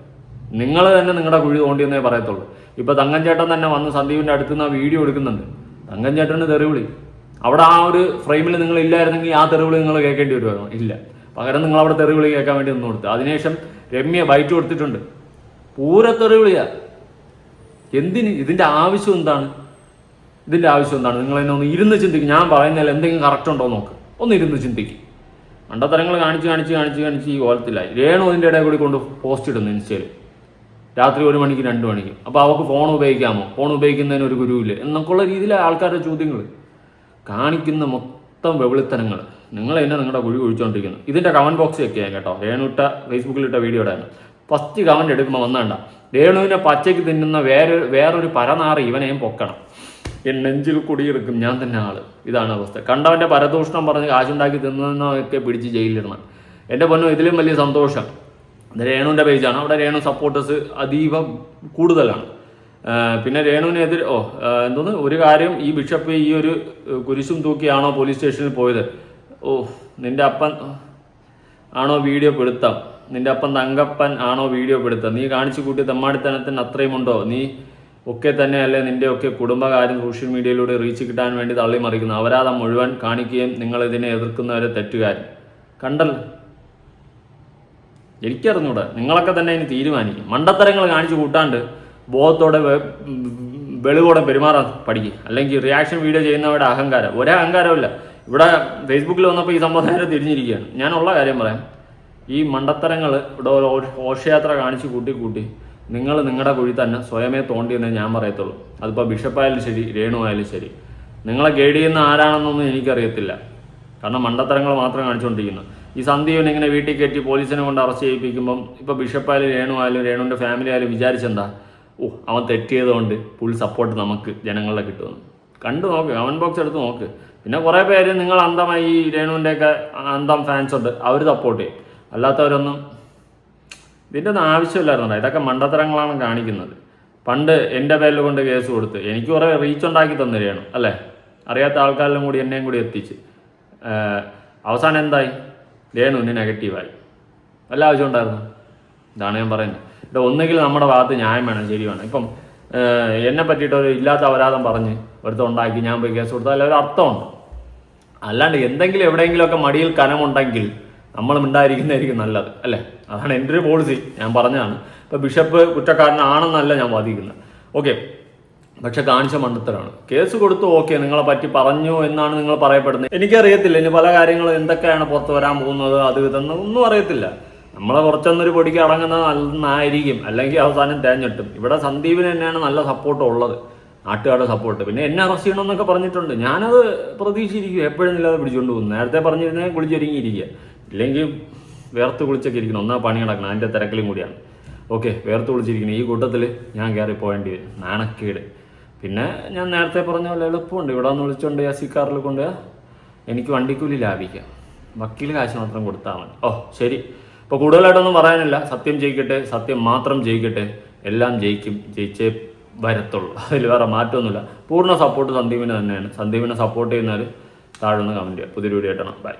നിങ്ങൾ തന്നെ നിങ്ങളുടെ കുഴി തോണ്ടിയെന്നേ പറയത്തുള്ളൂ. ഇപ്പോൾ തങ്കം ചേട്ടൻ തന്നെ വന്ന് സന്ദീപിൻ്റെ അടുത്ത് നിന്ന് ആ വീഡിയോ എടുക്കുന്നുണ്ട്. തങ്കം ചേട്ടന് തെറിവിളി അവിടെ ആ ഒരു ഫ്രെയിമിൽ നിങ്ങൾ ഇല്ലായിരുന്നെങ്കിൽ ആ തെറിവിളി നിങ്ങൾ കേൾക്കേണ്ടി വരുമായിരുന്നു. ഇല്ല, പകരം നിങ്ങൾ അവിടെ തെറിവിളി കേൾക്കാൻ വേണ്ടി നിന്ന് കൊടുത്തു. അതിനുശേഷം രമ്യ ബൈറ്റ് കൊടുത്തിട്ടുണ്ട്. പൂര തെറിവിളിയാ. എന്തിന്? ഇതിൻ്റെ ആവശ്യം എന്താണ്? നിങ്ങൾ എന്നെ ഒന്ന് ഇരുന്ന് ചിന്തിക്കും. ഞാൻ പറയുന്നതിൽ എന്തെങ്കിലും കറക്റ്റ് ഉണ്ടോ നോക്ക്, ഒന്ന് ഇരുന്ന് ചിന്തിക്കും. മണ്ടത്തരങ്ങൾ കാണിച്ച് ഈ കോലത്തിലായി. രേണു അതിൻ്റെ ഇടയിൽ കൂടി കൊണ്ട് പോസ്റ്റ് ഇടുന്നു ഇൻസ്റ്റയിൽ രാത്രി 1 മണിക്ക് 2 മണിക്ക്. അപ്പോൾ അവർക്ക് ഫോൺ ഉപയോഗിക്കാമോ, ഫോൺ ഉപയോഗിക്കുന്നതിന് ഒരു ഗുരുവില്ല എന്നൊക്കെയുള്ള രീതിയിലെ ആൾക്കാരുടെ ചോദ്യങ്ങൾ കാണിക്കുന്ന മൊത്തം വെവിളിത്തനങ്ങൾ. നിങ്ങൾ തന്നെ നിങ്ങളുടെ കുഴി ഒഴിച്ചുകൊണ്ടിരിക്കുന്നു. ഇതിൻ്റെ കമൻറ്റ് ബോക്സ് ഒക്കെ കേട്ടോ. രേണുട്ട ഫേസ്ബുക്കിലിട്ട വീഡിയോ ഇടാണ്. ഫസ്റ്റ് കമൻറ്റ് എടുക്കുമ്പോൾ വന്നണ്ട രേണുവിനെ പച്ചയ്ക്ക് തിന്നുന്ന വേറൊരു പരനാറി ഇവനെയും പൊക്കണം. നെഞ്ചിൽ കുടിയെടുക്കും ഞാൻ തന്നെ ആള്. ഇതാണ് അവസ്ഥ. കണ്ടവൻ്റെ പരദൂഷണം പറഞ്ഞ് കാശുണ്ടാക്കി തിന്നൊക്കെ പിടിച്ച് ജയിലിലിടണം. എൻ്റെ പൊന്നോ, ഇതിലും വലിയ സന്തോഷം ഇത് രേണുവിൻ്റെ പേജാണ്. അവിടെ രേണു സപ്പോർട്ടേഴ്സ് അതീവ കൂടുതലാണ്. പിന്നെ രേണുവിനെതിരെ ഒരു കാര്യം, ഈ ബിഷപ്പ് ഈ ഒരു കുരിശും തൂക്കിയാണോ പോലീസ് സ്റ്റേഷനിൽ പോയത്? നിൻ്റെ അപ്പൻ ആണോ വീഡിയോ പെടുത്താം? നിൻ്റെ അപ്പൻ തങ്കപ്പൻ ആണോ വീഡിയോ പെടുത്താം? നീ കാണിച്ചു കൂട്ടിയ തെമ്മാടിത്തനത്തിന് അത്രയും ഉണ്ടോ? നീ ഒക്കെ തന്നെയല്ലേ നിൻ്റെ ഒക്കെ കുടുംബകാര്യം സോഷ്യൽ മീഡിയയിലൂടെ റീച്ച് കിട്ടാൻ വേണ്ടി തള്ളിമറിക്കുന്നു. അവരാധം മുഴുവൻ കാണിക്കുകയും നിങ്ങൾ ഇതിനെ എതിർക്കുന്നവരെ തെറ്റുകാരൻ. കണ്ടല്ലോ എനിക്കറിഞ്ഞൂടാ, നിങ്ങളൊക്കെ തന്നെ ഇനി തീരുമാനിക്കും. മണ്ടത്തരങ്ങൾ കാണിച്ചു കൂട്ടാണ്ട് ബോധത്തോടെ വെളിവോടെ പെരുമാറാൻ പഠിക്കും. അല്ലെങ്കിൽ റിയാക്ഷൻ വീഡിയോ ചെയ്യുന്നവരുടെ അഹങ്കാരം, ഒരേ അഹങ്കാരമില്ല. ഇവിടെ ഫേസ്ബുക്കിൽ വന്നപ്പോൾ ഈ സംഭവം നേരെ തിരിഞ്ഞിരിക്കുകയാണ്. ഞാനുള്ള കാര്യം പറയാം, ഈ മണ്ടത്തരങ്ങൾ ഇവിടെ ഘോഷയാത്ര കാണിച്ച് കൂട്ടി നിങ്ങൾ നിങ്ങളുടെ കുഴി തന്നെ സ്വയമേ തോണ്ടിയെന്നേ ഞാൻ പറയത്തുള്ളൂ. അതിപ്പോൾ ബിഷപ്പായാലും ശരി, രേണു ആയാലും ശരി. നിങ്ങളെ ഗൈഡ് ചെയ്യുന്ന ആരാണെന്നൊന്നും എനിക്കറിയത്തില്ല. കാരണം മണ്ടത്തരങ്ങൾ മാത്രം കാണിച്ചുകൊണ്ടിരിക്കുന്നു. ഈ സന്ദീപിനെ ഇങ്ങനെ വീട്ടിൽ കയറ്റി പോലീസിനെ കൊണ്ട് അറസ്റ്റ് ചെയ്യിപ്പിക്കുമ്പം ഇപ്പോൾ ബിഷപ്പായാലും രേണു ആയാലും രേണുവിൻ്റെ ഫാമിലി ആയാലും വിചാരിച്ചെന്താ, അവൻ തെറ്റിയതുകൊണ്ട് ഫുൾ സപ്പോർട്ട് നമുക്ക് ജനങ്ങളെ കിട്ടുമെന്ന്. കണ്ടു നോക്ക്, കമൻറ്റ് ബോക്സ് എടുത്ത് നോക്ക്. പിന്നെ കുറേ പേര് നിങ്ങൾ അന്ധമായി ഈ രേണുവിൻ്റെയൊക്കെ അന്ധം ഫാൻസ് ഉണ്ട്, അവർ സപ്പോർട്ട് ചെയ്യും. അല്ലാത്തവരൊന്നും ഇതിൻ്റെ ഒന്നും ആവശ്യമില്ലായിരുന്നോ. ഇതൊക്കെ മണ്ടത്തരങ്ങളാണ് കാണിക്കുന്നത്. പണ്ട് എൻ്റെ പേരിൽ കൊണ്ട് കേസ് കൊടുത്ത് എനിക്ക് കുറേ റീച്ച് ഉണ്ടാക്കി തന്നിരിക്കണം അല്ലേ, അറിയാത്ത ആൾക്കാരിലും കൂടി എന്നെയും കൂടി എത്തിച്ച്. അവസാനം എന്തായി, രേണുവിന് നെഗറ്റീവായി. വല്ല ആവശ്യം ഉണ്ടായിരുന്നു? ഇതാണ് ഞാൻ പറയുന്നത്. ഇത് ഒന്നുകിൽ നമ്മുടെ ഭാഗത്ത് ന്യായം വേണം, ശരി വേണം. ഇപ്പം എന്നെ പറ്റിയിട്ട് ഒരു ഇല്ലാത്ത അപരാധം പറഞ്ഞ് ഒരുത്തുണ്ടാക്കി ഞാൻ പോയി കേസ് കൊടുത്താൽ ഒരു അർത്ഥമുണ്ട്. അല്ലാണ്ട് എന്തെങ്കിലും എവിടെയെങ്കിലുമൊക്കെ മടിയിൽ കനമുണ്ടെങ്കിൽ നമ്മൾ മിണ്ടായിരിക്കുന്നതായിരിക്കും നല്ലത് അല്ലേ. അതാണ് എൻ്റെ ഒരു പോളിസി, ഞാൻ പറഞ്ഞതാണ്. ഇപ്പോൾ ബിഷപ്പ് കുറ്റക്കാരനാണെന്നല്ല ഞാൻ വാദിക്കുന്നത്, ഓക്കെ. പക്ഷെ കാണിച്ച മണ്ടത്തരമാണ്. കേസ് കൊടുത്തു, ഓക്കെ, നിങ്ങളെ പറ്റി പറഞ്ഞു എന്നാണ് നിങ്ങൾ പറയപ്പെടുന്നത്. എനിക്കറിയത്തില്ല ഇനി പല കാര്യങ്ങളും എന്തൊക്കെയാണ് പുറത്ത് വരാൻ പോകുന്നത്, അത് ഇതെന്ന് ഒന്നും അറിയത്തില്ല. നമ്മളെ കുറച്ചൊന്നൊരു പൊടിക്ക് അടങ്ങുന്നത് നന്നായിരിക്കും, അല്ലെങ്കിൽ അവസാനം തേഞ്ഞിട്ടും. ഇവിടെ സന്ദീപിന് തന്നെയാണ് നല്ല സപ്പോർട്ട് ഉള്ളത്, നാട്ടുകാരുടെ സപ്പോർട്ട്. പിന്നെ എന്നെ അറസ്റ്റ് ചെയ്യണമെന്നൊക്കെ പറഞ്ഞിട്ടുണ്ട്. ഞാനത് പ്രതീക്ഷിച്ചിരിക്കും, എപ്പോഴും ഇല്ലാതെ പിടിച്ചുകൊണ്ട് പോകും. നേരത്തെ പറഞ്ഞിരുന്നേ കുളിച്ചൊരുങ്ങിയിരിക്കുക, ഇല്ലെങ്കിൽ വേർത്ത് കുളിച്ചൊക്കെ ഇരിക്കണം. ഒന്നാ പണി കിടക്കണം, അതിൻ്റെ തിരക്കിലും കൂടിയാണ്. ഓക്കെ, വേർത്ത് കുളിച്ചിരിക്കണം. ഈ കൂട്ടത്തിൽ ഞാൻ കയറി പോകേണ്ടി വരും, നാണക്കേട്. പിന്നെ ഞാൻ നേരത്തെ പറഞ്ഞ പോലെ എളുപ്പമുണ്ട്, ഇവിടെ നിന്ന് വിളിച്ചുകൊണ്ട് കാറിൽ കൊണ്ട് എനിക്ക് വണ്ടിക്കൂലി ലാഭിക്കാം. വക്കീൽ കാശ് മാത്രം കൊടുത്താൽ മതി. ശരി. ഇപ്പോൾ കൂടുതലായിട്ടൊന്നും പറയാനില്ല. സത്യം ജയിക്കട്ടെ, സത്യം മാത്രം ജയിക്കട്ടെ. എല്ലാം ജയിക്കും, ജയിച്ചേ വരത്തുള്ളൂ. അതിൽ വേറെ മാറ്റമൊന്നുമില്ല. പൂർണ്ണ സപ്പോർട്ട് സന്ദീപിന് തന്നെയാണ്. സന്ദീപിനെ സപ്പോർട്ട് ചെയ്യുന്നവർ താഴെ നിന്ന് കമൻറ്റ് ചെയ്യുക. പുതിയൊരു വീഡിയോ ആയിട്ടാണ്. ബൈ.